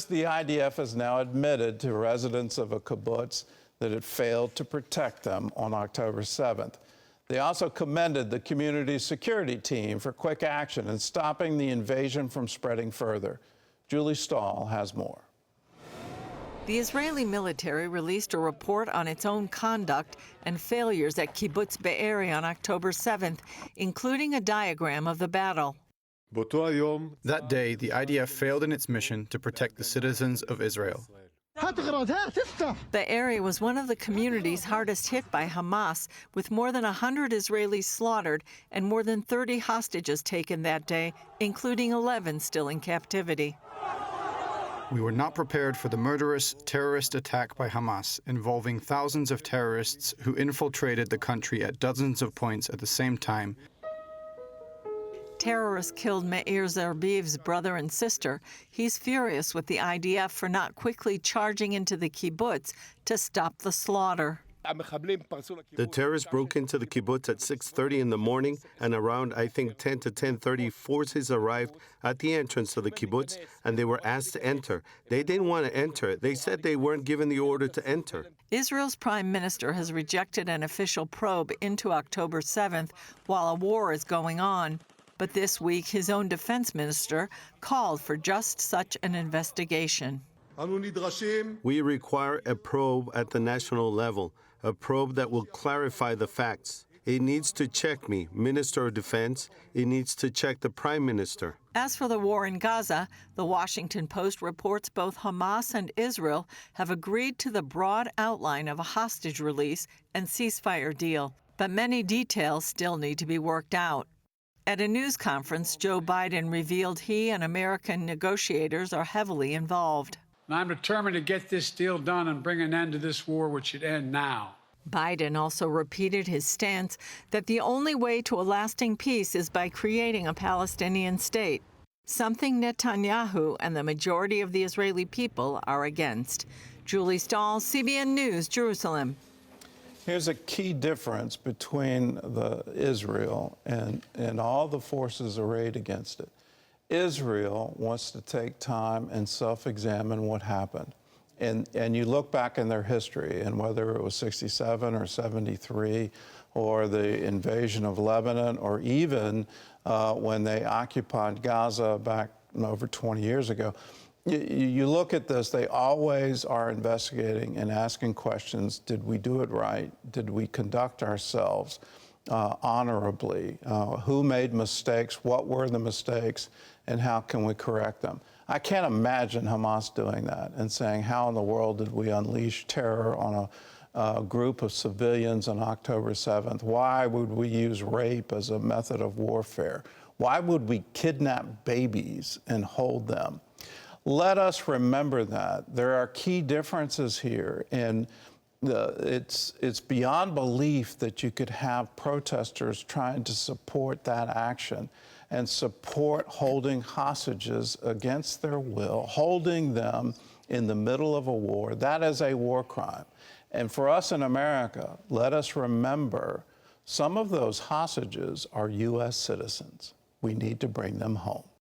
The IDF has now admitted to residents of a kibbutz that it failed to protect them on October 7th. They also commended the community security team for quick action in stopping the invasion from spreading further. Julie Stahl has more. The Israeli military released a report on its own conduct and failures at Kibbutz Be'eri on October 7th, including a diagram of the battle. That day, the IDF failed in its mission to protect the citizens of Israel. Be'eri was one of the communities hardest hit by Hamas, with more than 100 Israelis slaughtered and more than 30 hostages taken that day, including 11 still in captivity. We were not prepared for the murderous terrorist attack by Hamas, involving thousands of terrorists who infiltrated the country at dozens of points at the same time. Terrorists killed Meir Zerbiv's brother and sister. He's furious with the IDF for not quickly charging into the kibbutz to stop the slaughter. The terrorists broke into the kibbutz at 6:30 in the morning, and around, I think, 10 to 10:30, forces arrived at the entrance of the kibbutz, and they were asked to enter. They didn't want to enter. They said they weren't given the order to enter. Israel's prime minister has rejected an official probe into October 7th while a war is going on. But this week, his own defense minister called for just such an investigation. We require a probe at the national level, a probe that will clarify the facts. It needs to check me, Minister of Defense. It needs to check the Prime Minister. As for the war in Gaza, the Washington Post reports both Hamas and Israel have agreed to the broad outline of a hostage release and ceasefire deal. But many details still need to be worked out. At a news conference, Joe Biden revealed he and American negotiators are heavily involved. I'm determined to get this deal done and bring an end to this war, which should end now. Biden also repeated his stance that the only way to a lasting peace is by creating a Palestinian state, something Netanyahu and the majority of the Israeli people are against. Julie Stahl, CBN News, Jerusalem. Here's a key difference between Israel and all the forces arrayed against it. Israel wants to take time and self-examine what happened. And you look back in their history, and whether it was 67 or 73, or the invasion of Lebanon, or even when they occupied Gaza back over 20 years ago, you look at this, they always are investigating and asking questions. Did we do it right? Did we conduct ourselves honorably? Who made mistakes? What were the mistakes? And how can we correct them? I can't imagine Hamas doing that and saying, how in the world did we unleash terror on a group of civilians on October 7th? Why would we use rape as a method of warfare? Why would we kidnap babies and hold them? Let us remember that. There are key differences here, and it's beyond belief that you could have protesters trying to support that action and support holding hostages against their will, holding them in the middle of a war. That is a war crime. And for us in America, let us remember some of those hostages are U.S. citizens. We need to bring them home.